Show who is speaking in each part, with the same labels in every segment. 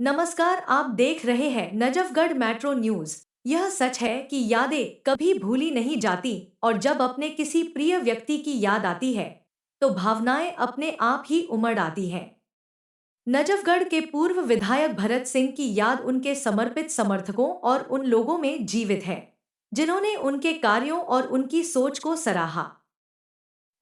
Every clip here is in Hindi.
Speaker 1: नमस्कार, आप देख रहे हैं नजफगढ़ मेट्रो न्यूज। यह सच है कि यादें कभी भूली नहीं जाती और जब अपने किसी प्रिय व्यक्ति की याद आती है तो भावनाएं अपने आप ही उमड़ आती हैं। नजफगढ़ के पूर्व विधायक भरत सिंह की याद उनके समर्पित समर्थकों और उन लोगों में जीवित है जिन्होंने उनके कार्यों और उनकी सोच को सराहा।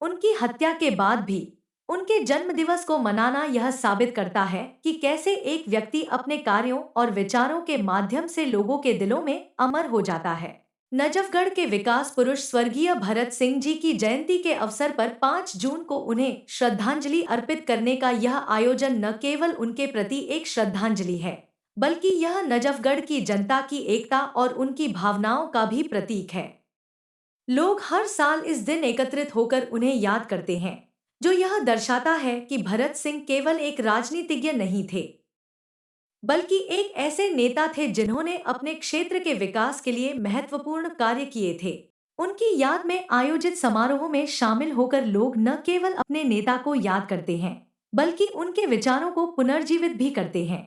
Speaker 1: उनकी हत्या के बाद भी उनके जन्मदिवस को मनाना यह साबित करता है कि कैसे एक व्यक्ति अपने कार्यों और विचारों के माध्यम से लोगों के दिलों में अमर हो जाता है। नजफगढ़ के विकास पुरुष स्वर्गीय भरत सिंह जी की जयंती के अवसर पर 5 जून को उन्हें श्रद्धांजलि अर्पित करने का यह आयोजन न केवल उनके प्रति एक श्रद्धांजलि है, बल्कि यह नजफगढ़ की जनता की एकता और उनकी भावनाओं का भी प्रतीक है। लोग हर साल इस दिन एकत्रित होकर उन्हें याद करते हैं, जो यह दर्शाता है कि भरत सिंह केवल एक राजनीतिज्ञ नहीं थे, बल्कि एक ऐसे नेता थे जिन्होंने अपने क्षेत्र के विकास के लिए महत्वपूर्ण कार्य किए थे। उनकी याद में आयोजित समारोह में शामिल होकर लोग न केवल अपने नेता को याद करते हैं, बल्कि उनके विचारों को पुनर्जीवित भी करते हैं।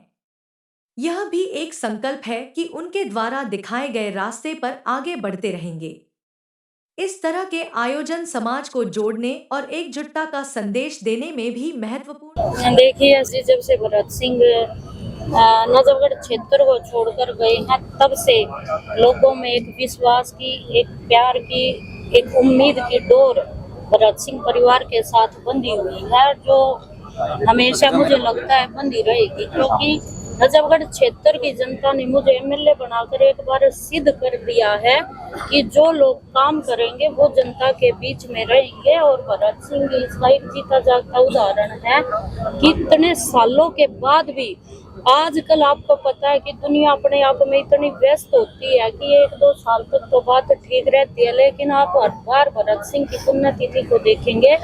Speaker 1: यह भी एक संकल्प है कि उनके द्वारा दिखाए गए रास्ते पर आगे बढ़ते रहेंगे। इस तरह के आयोजन समाज को जोड़ने और एकजुटता का संदेश देने में भी महत्वपूर्ण।
Speaker 2: देखिए, ऐसे जब से भरत सिंह नजफगढ़ क्षेत्र को छोड़कर गए हैं, तब से लोगों में एक विश्वास की, एक प्यार की, एक उम्मीद की डोर भरत सिंह परिवार के साथ बंधी हुई है, जो हमेशा मुझे लगता है बंधी रहेगी। क्योंकि नजफगढ़ क्षेत्र की जनता ने मुझे एमएलए बनाकर एक बार सिद्ध कर दिया है कि जो लोग काम करेंगे वो जनता के बीच में रहेंगे। और भरत सिंह इसका एक जीता जागता उदाहरण है कि इतने सालों के बाद भी आजकल आपको पता है कि दुनिया अपने आप में इतनी व्यस्त होती है कि 1-2 साल तक तो बात ठीक रहती है, लेकिन आप हर बार भरत सिंह की पुण्यतिथि को देखेंगे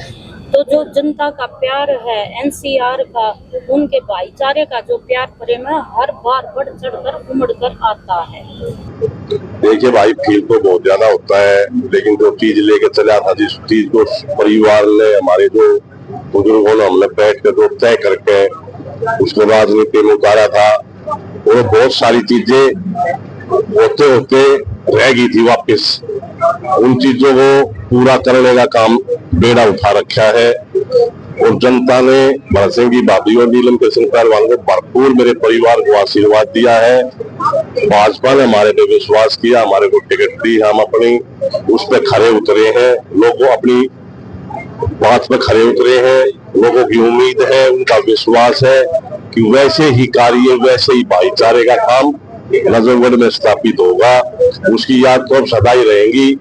Speaker 2: तो जो जनता का प्यार है, एनसीआर का, उनके भाईचारे का जो प्यार प्रेम है, हर बार बढ़ चढ़कर उमड़ कर आता है।
Speaker 3: देखिए भाई, फील तो बहुत ज्यादा होता है, लेकिन जो चीज लेके चला था, जिस चीज को परिवार ने, हमारे जो बुजुर्गों ने, हमने बैठ कर जो तय करके उसके बाद नीति में उतारा था, वो बहुत सारी चीजें होते होते रह गई थी वापस। उन चीजों को पूरा करने का काम बेड़ा उठा रखा है और जनता ने भरत सिंह की भाभी और नीलम कृष्ण पहलवान को भरपूर मेरे परिवार को आशीर्वाद दिया है। भाजपा ने हमारे पे विश्वास किया, हमारे को टिकट दी, हम अपनी उस पर खरे उतरे हैं, लोगों अपनी बात पे खरे उतरे हैं। लोगों की उम्मीद है, उनका विश्वास है कि वैसे ही कार्य, वैसे ही भाईचारे का काम नजफगढ़ में स्थापित होगा। उसकी याद तो अब सदा ही रहेंगी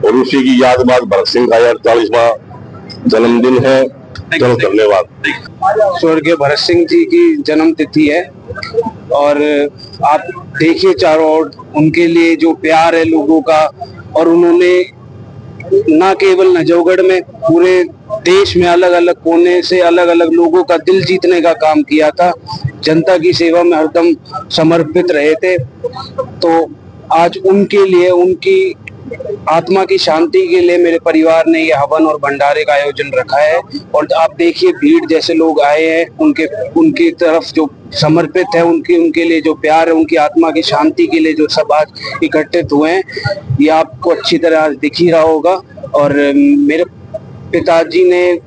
Speaker 3: और उसी की याद बाद भरत सिंह का 48वां जन्मदिन है। चलो, धन्यवाद।
Speaker 4: स्वर्गीय भरत सिंह जी की जन्म तिथि है और आप देखिए चारों ओर उनके लिए जो प्यार है लोगों का, और उन्होंने न केवल नजफगढ़ में, पूरे देश में अलग अलग कोने से अलग अलग लोगों का दिल जीतने का काम किया था। जनता की सेवा में हरदम समर्पित रहे थे। तो आज उनके लिए, उनकी आत्मा की शांति के लिए मेरे परिवार ने ये हवन और भंडारे का आयोजन रखा है। और आप देखिए, भीड़ जैसे लोग आए हैं, उनकी तरफ जो समर्पित है, उनके लिए जो प्यार है, उनकी आत्मा की शांति के लिए जो सब आज इकट्ठित हुए हैं, ये आपको अच्छी तरह आज दिख ही रहा होगा। और मेरे पिताजी ने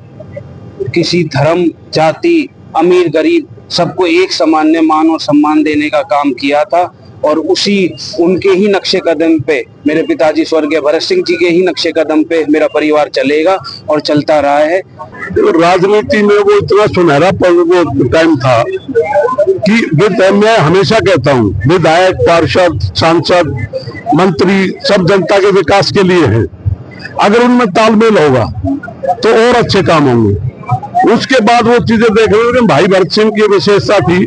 Speaker 4: किसी धर्म, जाति, अमीर गरीब सबको एक सामान्य मान और सम्मान देने का काम किया था, और उनके ही नक्शे कदम पे, मेरे पिताजी स्वर्गीय भरत सिंह जी के ही नक्शे कदम पे मेरा परिवार चलेगा और चलता रहा है।
Speaker 3: राजनीति में वो इतना सुनहरा वो टाइम था कि मैं हमेशा कहता हूँ, विधायक, पार्षद, सांसद, मंत्री सब जनता के विकास के लिए है। अगर उनमें तालमेल होगा तो और अच्छे काम होंगे। उसके बाद वो चीजें देख रहे हैं। भाई भरत सिंह की विशेषता थी,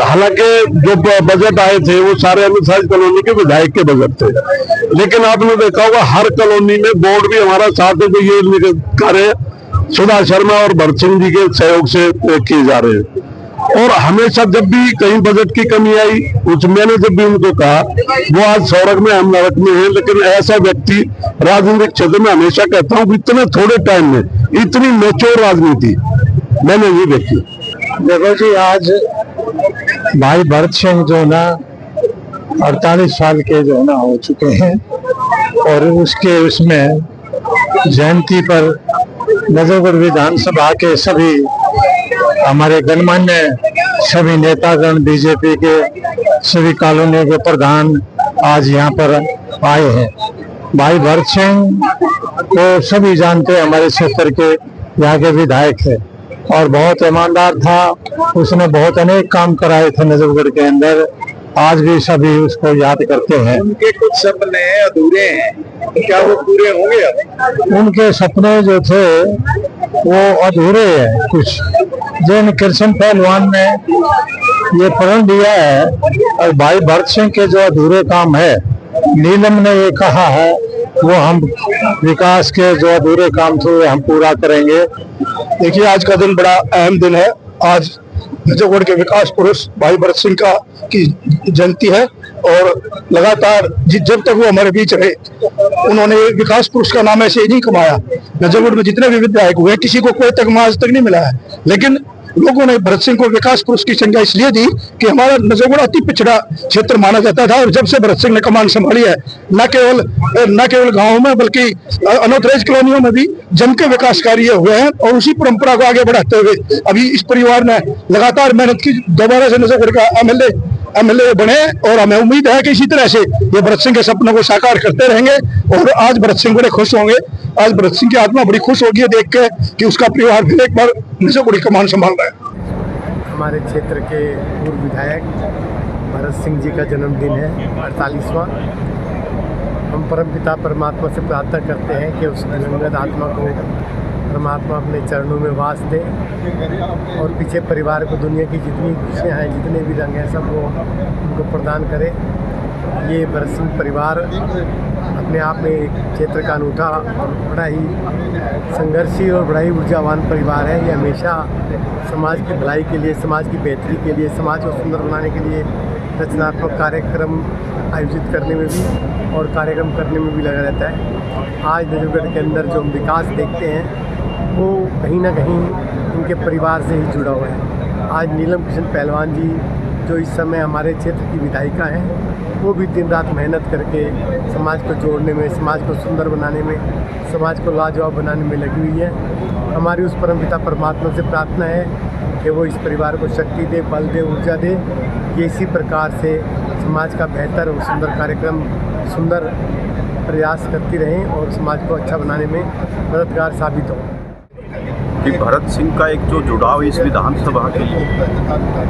Speaker 3: हालांकि जो बजट आए थे वो सारे अनुसार कॉलोनी के विधायक के बजट थे, लेकिन आपने देखा होगा हर कॉलोनी में बोर्ड भी हमारा साथ है, तो ये कार्य सुधा शर्मा और भरत सिंह जी के सहयोग से किए जा रहे हैं। और हमेशा जब भी कहीं बजट की कमी आई, मैंने जब भी उनको कहा, वो आज स्वर्ग में, हम नरक में हैं, लेकिन ऐसा व्यक्ति राजनीतिक क्षेत्र में, हमेशा कहता हूँ, इतने थोड़े टाइम में इतनी मैच्योर राजनीति मैंने ये देखी।
Speaker 4: देखो जी, आज
Speaker 5: भाई भरत सिंह जो ना 48 साल के जो ना हो चुके हैं, और उसके उसमें जयंती पर नजफगढ़ विधानसभा के सभी हमारे गणमान्य सभी नेतागण, बीजेपी के सभी कॉलोनियों के प्रधान आज यहाँ पर आए हैं। भाई भरत सिंह को सभी जानते हैं, हमारे क्षेत्र के यहाँ के विधायक है और बहुत ईमानदार था। उसने बहुत अनेक काम कराए थे नजफगढ़ के अंदर, आज भी सभी उसको याद करते हैं।
Speaker 6: उनके कुछ सपने अधूरे हैं, तो क्या वो पूरे होंगे अब?
Speaker 5: उनके सपने जो थे वो अधूरे हैं कुछ। जैन कृष्ण पहलवान ने ये प्रण दिया है, और भाई भरत सिंह के जो अधूरे काम है, नीलम ने ये कहा है, वो हम विकास के जो अधूरे काम थे हम पूरा करेंगे।
Speaker 6: देखिए, आज का दिन बड़ा अहम दिन है। आज नजफगढ़ के विकास पुरुष भाई भरत सिंह की जयंती है, और लगातार जब तक वो हमारे बीच रहे, उन्होंने विकास पुरुष का नाम ऐसे ही नहीं कमाया। नजफगढ़ में जितने भी विधायक हुए, किसी को कोई तगमा आज तक नहीं मिला है, लेकिन लोगों ने भरत सिंह को विकास पुरुष की संज्ञा इसलिए दी कि हमारा नजफगढ़ अति पिछड़ा क्षेत्र माना जाता था, और जब से भरत सिंह ने कमान संभाली है, न केवल गांवों में बल्कि अनऑथराइज कॉलोनियों में भी जम के विकास कार्य हुए हैं। और उसी परंपरा को आगे बढ़ाते हुए अभी इस परिवार ने लगातार मेहनत की, दोबारा से नजफगढ़ का एमएलए बने, और हमें उम्मीद है कि इसी तरह से ये भरत सिंह के सपनों को साकार करते रहेंगे। और आज भरत सिंह बड़े खुश होंगे, आज भरत सिंह की आत्मा बड़ी खुश होगी देख के कि उसका परिवार फिर एक बार नजफगढ़ कमान संभाल रहा है।
Speaker 7: हमारे क्षेत्र के पूर्व विधायक भरत सिंह जी का जन्मदिन है, 48वां। हम परमपिता परमात्मा से प्रार्थना करते हैं कि उस दिवंगत आत्मा को परमात्मा अपने चरणों में वास दे, और पीछे परिवार को दुनिया की जितनी खुशियाँ हैं, जितने भी रंग हैं, सब वो उनको प्रदान करे। ये भरत सिंह परिवार अपने आप में एक क्षेत्र का अनूठा और बड़ा ही संघर्षी और बड़ा ही ऊर्जावान परिवार है। ये हमेशा समाज की भलाई के लिए, समाज की बेहतरी के लिए, समाज को सुंदर बनाने के लिए रचनात्मक कार्यक्रम आयोजित करने में भी और कार्यक्रम करने में भी लगा रहता है। आज नजफगढ़ के अंदर जो हम विकास देखते हैं, वो कहीं ना कहीं उनके परिवार से ही जुड़ा हुआ है। आज नीलम कृष्ण पहलवान जी जो इस समय हमारे क्षेत्र की विधायिका हैं, वो भी दिन रात मेहनत करके समाज को जोड़ने में, समाज को सुंदर बनाने में, समाज को लाजवाब बनाने में लगी हुई है। हमारी उस परमपिता परमात्मा से प्रार्थना है कि वो इस परिवार को शक्ति दे, बल दे, ऊर्जा दे। ये इसी प्रकार से समाज का बेहतर और सुंदर कार्यक्रम, सुंदर प्रयास करती रहें और समाज को अच्छा बनाने में मददगार साबित हो।
Speaker 8: कि भरत सिंह का एक जो जुड़ाव इस विधानसभा के लिए,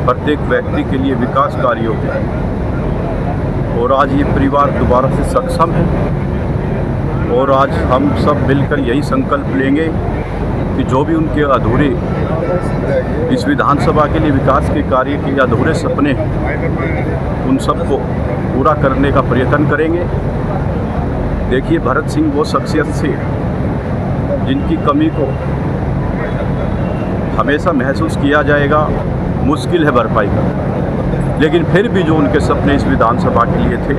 Speaker 8: प्रत्येक व्यक्ति के लिए विकास कार्यों के, और आज ये परिवार दोबारा से सक्षम है। और आज हम सब मिलकर यही संकल्प लेंगे कि जो भी उनके अधूरे इस विधानसभा के लिए विकास के कार्य के अधूरे सपने हैं, उन सबको पूरा करने का प्रयत्न करेंगे। देखिए, भरत सिंह वो शख्सियत से जिनकी कमी को हमेशा महसूस किया जाएगा, मुश्किल है भरपाई करना, लेकिन फिर भी जो उनके सपने इस विधानसभा के लिए थे,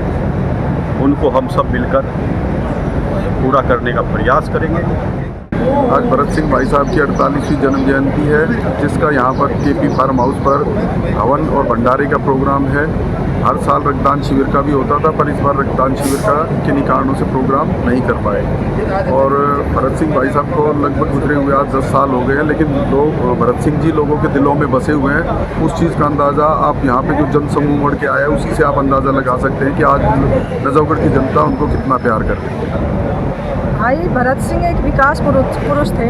Speaker 8: उनको हम सब मिलकर पूरा करने का प्रयास करेंगे।
Speaker 9: आज भरत सिंह भाई साहब की 48वीं जन्म जयंती है, जिसका यहाँ पर केपी फार्म हाउस पर हवन और भंडारे का प्रोग्राम है। हर साल रक्तदान शिविर का भी होता था, पर इस बार रक्तदान शिविर का किन्हीं कारणों से प्रोग्राम नहीं कर पाए। और भरत सिंह भाई साहब को लगभग गुजरे हुए आज 10 साल हो गए हैं, लेकिन लोग भरत सिंह जी लोगों के दिलों में बसे हुए हैं। उस चीज़ का अंदाज़ा आप यहाँ पे जो जनसमूह उमड़ के आया है, उसी से आप अंदाज़ा लगा सकते हैं कि आज नजफगढ़ की जनता उनको कितना प्यार करती है।
Speaker 10: भाई भरत सिंह एक विकास पुरुष थे,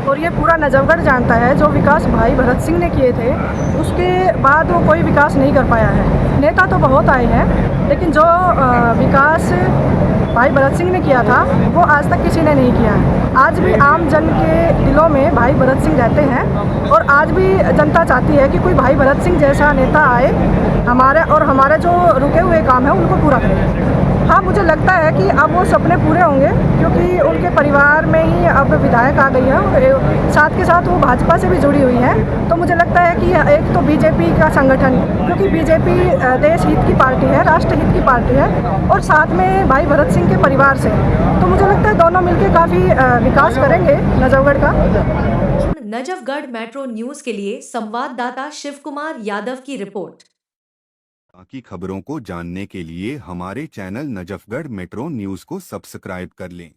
Speaker 10: और ये पूरा नजफगढ़ जानता है जो विकास भाई भरत सिंह ने किए थे, उसके बाद वो कोई विकास नहीं कर पाया है। नेता तो बहुत आए हैं, लेकिन जो विकास भाई भरत सिंह ने किया था वो आज तक किसी ने नहीं किया है। आज भी आम जन के दिलों में भाई भरत सिंह रहते हैं, और आज भी जनता चाहती है कि कोई भाई भरत सिंह जैसा नेता आए हमारे जो रुके हुए काम है उनको पूरा करें। हाँ, मुझे लगता है कि अब वो सपने पूरे होंगे, क्योंकि उनके परिवार में ही अब विधायक आ गई है, और साथ के साथ वो भाजपा से भी जुड़ी हुई हैं। तो मुझे लगता है कि एक तो बीजेपी का संगठन, क्योंकि बीजेपी देश हित की पार्टी है, राष्ट्र हित की पार्टी है, और साथ में भाई भरत सिंह के परिवार से, तो मुझे लगता है दोनों मिलकर काफ़ी विकास करेंगे नजफगढ़ का।
Speaker 1: नजफगढ़ मेट्रो न्यूज के लिए संवाददाता शिव कुमार यादव की रिपोर्ट।
Speaker 11: बाकी खबरों को जानने के लिए हमारे चैनल नजफगढ़ मेट्रो न्यूज़ को सब्सक्राइब कर लें।